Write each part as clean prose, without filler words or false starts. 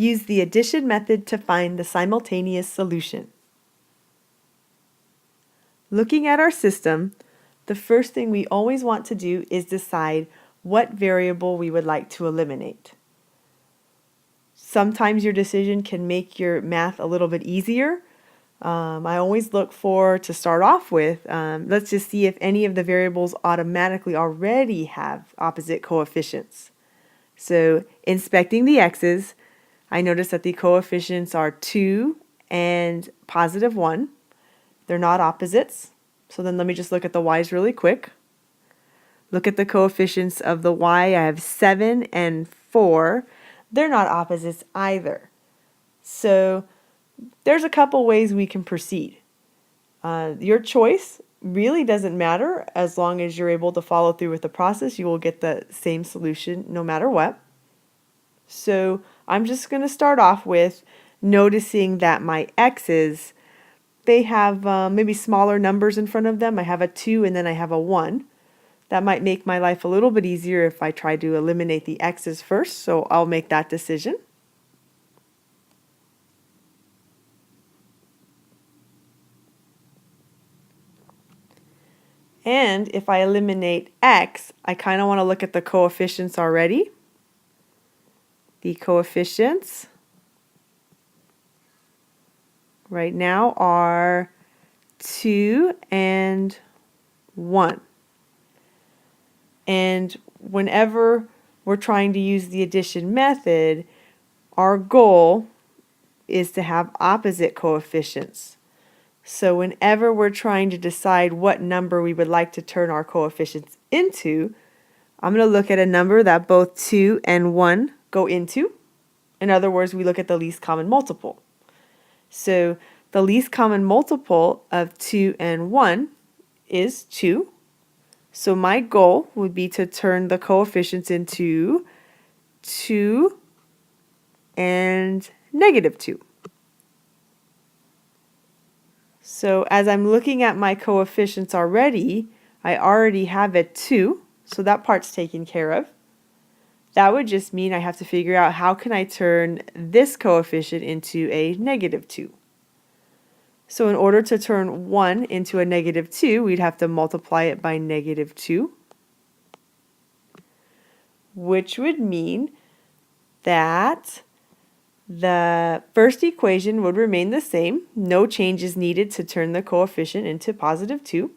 use the addition method to find the simultaneous solution. Looking at our system, the first thing we always want to do is decide what variable we would like to eliminate. Sometimes your decision can make your math a little bit easier. I always look for, to start off with, let's just see if any of the variables automatically already have opposite coefficients. So inspecting the x's, I notice that the coefficients are 2 and positive 1. They're not opposites. So then let me just look at the y's really quick. Look at the coefficients of the y. I have 7 and 4. They're not opposites either. So there's a couple ways we can proceed. Your choice really doesn't matter. As long as you're able to follow through with the process, you will get the same solution no matter what. So I'm just going to start off with noticing that my x's, they have maybe smaller numbers in front of them. I have a 2 and then I have a 1. That might make my life a little bit easier if I try to eliminate the x's first, so I'll make that decision. And if I eliminate x, I kind of want to look at the coefficients already. The coefficients right now are 2 and 1. And whenever we're trying to use the addition method, our goal is to have opposite coefficients. So whenever we're trying to decide what number we would like to turn our coefficients into, I'm going to look at a number that both 2 and 1 go into. In other words, we look at the least common multiple. So the least common multiple of 2 and 1 is 2. So my goal would be to turn the coefficients into 2 and negative 2. So as I'm looking at my coefficients already, I already have a 2, so that part's taken care of. That would just mean I have to figure out how can I turn this coefficient into a negative 2. So in order to turn 1 into a negative 2, we'd have to multiply it by negative 2, which would mean that the first equation would remain the same. No changes needed to turn the coefficient into positive 2.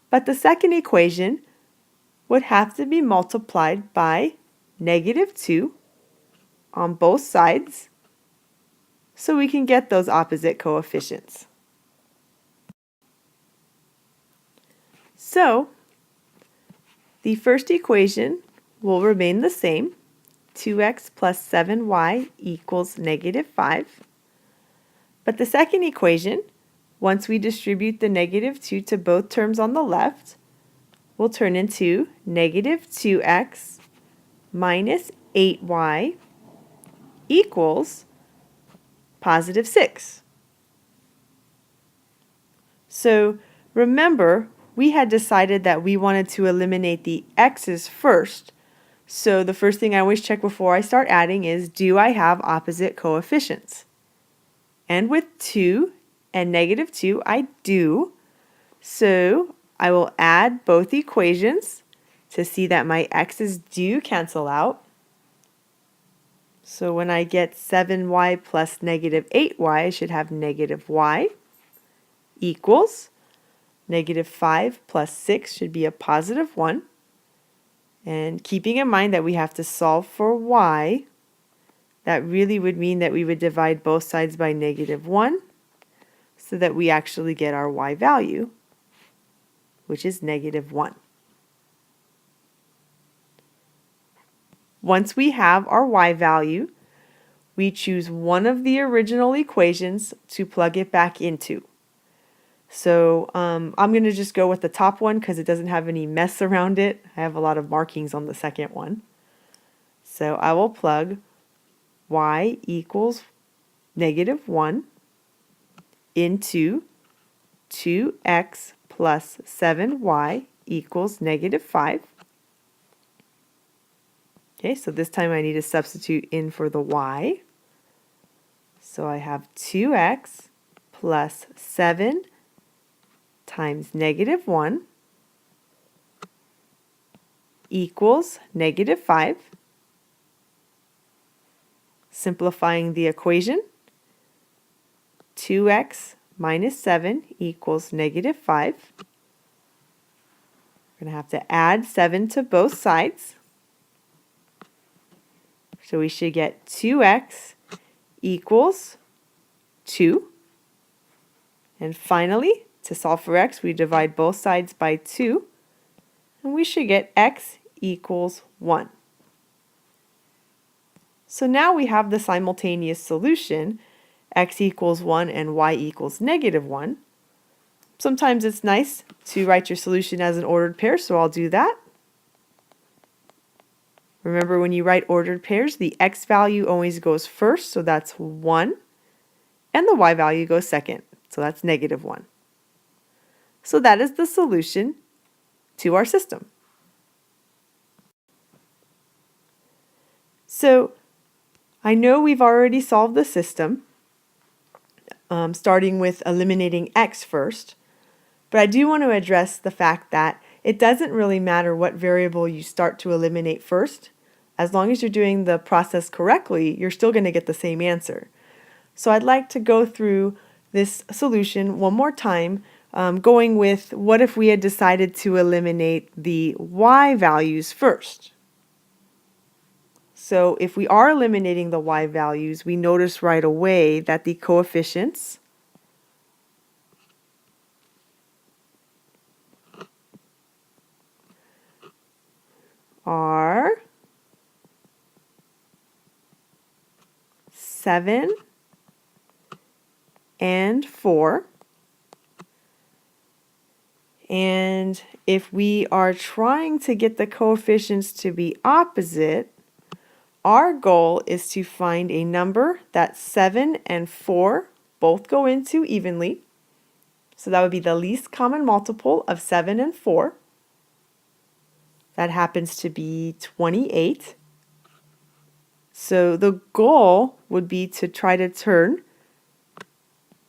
But the second equation would have to be multiplied by negative 2 on both sides so we can get those opposite coefficients. So the first equation will remain the same. 2x plus 7y equals negative 5. But the second equation, once we distribute the negative 2 to both terms on the left, will turn into negative 2x minus 8y equals positive 6. So remember, we had decided that we wanted to eliminate the x's first. So the first thing I always check before I start adding is, do I have opposite coefficients? And with 2 and negative 2, I do. So I will add both equations to see that my x's do cancel out. So when I get 7y plus negative 8y, I should have negative y equals negative 5 plus 6 should be a positive 1. And keeping in mind that we have to solve for y, that really would mean that we would divide both sides by negative 1 so that we actually get our y value, which is negative 1. Once we have our y value, we choose one of the original equations to plug it back into. So I'm going to just go with the top one because it doesn't have any mess around it. I have a lot of markings on the second one. So I will plug y equals negative 1 into 2x plus 7y equals negative 5. Okay, so this time I need to substitute in for the y. So I have 2x plus 7 times negative 1 equals negative 5. Simplifying the equation, 2x minus 7 equals negative 5. We're going to have to add 7 to both sides. So we should get 2x equals 2. And finally, to solve for x, we divide both sides by 2. And we should get x equals 1. So now we have the simultaneous solution, x equals 1 and y equals negative 1. Sometimes it's nice to write your solution as an ordered pair, so I'll do that. Remember, when you write ordered pairs, the x value always goes first, so that's 1, and the y value goes second, so that's negative 1. So that is the solution to our system. So I know we've already solved the system, starting with eliminating x first, but I do want to address the fact that it doesn't really matter what variable you start to eliminate first. As long as you're doing the process correctly, you're still going to get the same answer. So I'd like to go through this solution one more time, going with what if we had decided to eliminate the y values first. So if we are eliminating the y values, we notice right away that the coefficients are 7 and 4. And if we are trying to get the coefficients to be opposite, our goal is to find a number that 7 and 4 both go into evenly. So that would be the least common multiple of 7 and 4. That happens to be 28. So the goal would be to try to turn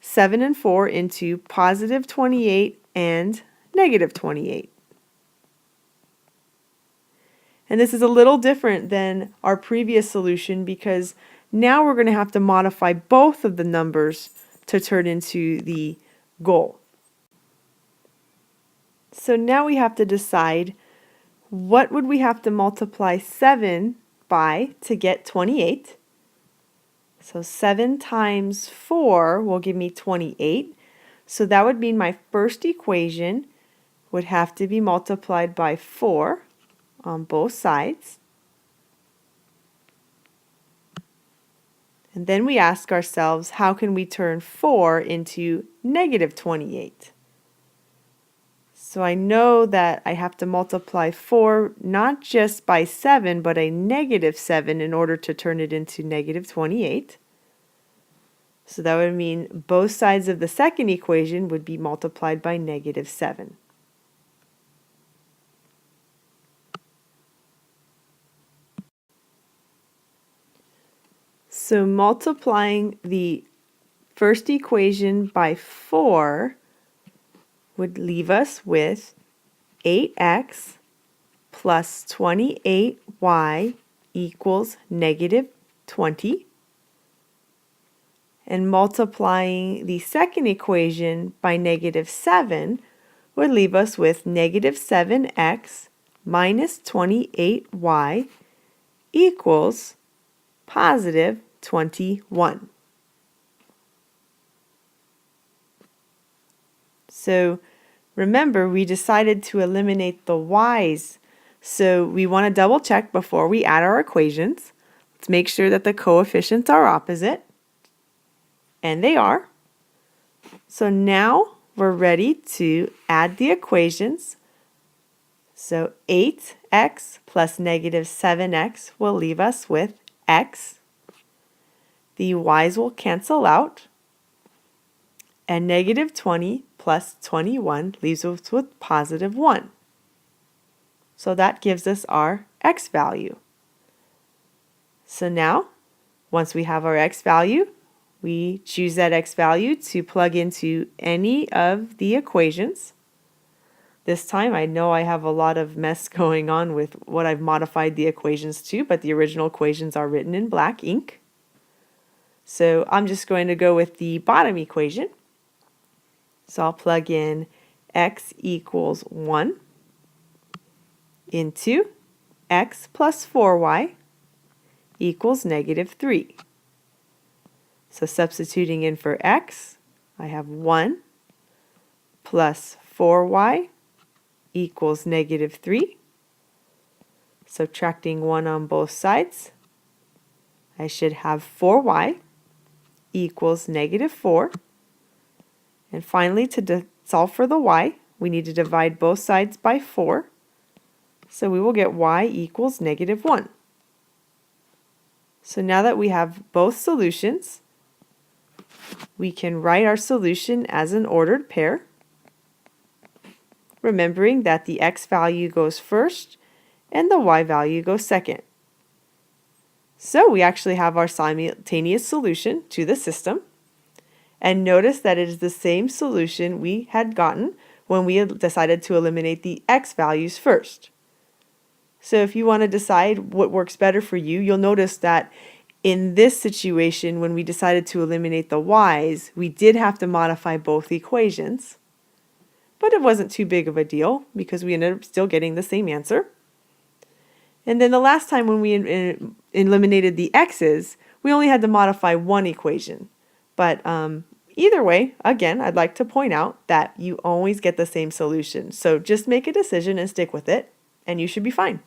7 and 4 into positive 28 and negative 28. And this is a little different than our previous solution because now we're going to have to modify both of the numbers to turn into the goal. So now we have to decide what would we have to multiply 7 by to get 28. So 7 times 4 will give me 28. So that would mean my first equation would have to be multiplied by 4 on both sides. And then we ask ourselves, how can we turn 4 into negative 28? So I know that I have to multiply 4 not just by 7, but a negative 7 in order to turn it into negative 28. So that would mean both sides of the second equation would be multiplied by negative 7. So multiplying the first equation by 4 would leave us with 8x plus 28y equals negative 20. And multiplying the second equation by negative 7 would leave us with negative 7x minus 28y equals positive 21. So remember, we decided to eliminate the y's, so we want to double check before we add our equations. Let's make sure that the coefficients are opposite, and they are. So now we're ready to add the equations. So 8x plus negative 7x will leave us with x. The y's will cancel out. And negative 20 plus 21 leaves us with positive 1. So that gives us our x value. So now, once we have our x value, we choose that x value to plug into any of the equations. This time I know I have a lot of mess going on with what I've modified the equations to, but the original equations are written in black ink. So I'm just going to go with the bottom equation. So I'll plug in x equals 1 into x plus 4y equals -3. So substituting in for x, I have 1 plus 4y equals -3. Subtracting 1 on both sides, I should have 4y equals -4. And finally, to solve for the y, we need to divide both sides by 4. So we will get y equals -1. So now that we have both solutions, we can write our solution as an ordered pair, remembering that the x value goes first and the y value goes second. So we actually have our simultaneous solution to the system. And notice that it is the same solution we had gotten when we had decided to eliminate the x values first. So if you want to decide what works better for you, you'll notice that in this situation, when we decided to eliminate the y's, we did have to modify both equations. But it wasn't too big of a deal because we ended up still getting the same answer. And then the last time when we eliminated the x's, we only had to modify one equation. But either way, again, I'd like to point out that you always get the same solution. So just make a decision and stick with it, and you should be fine.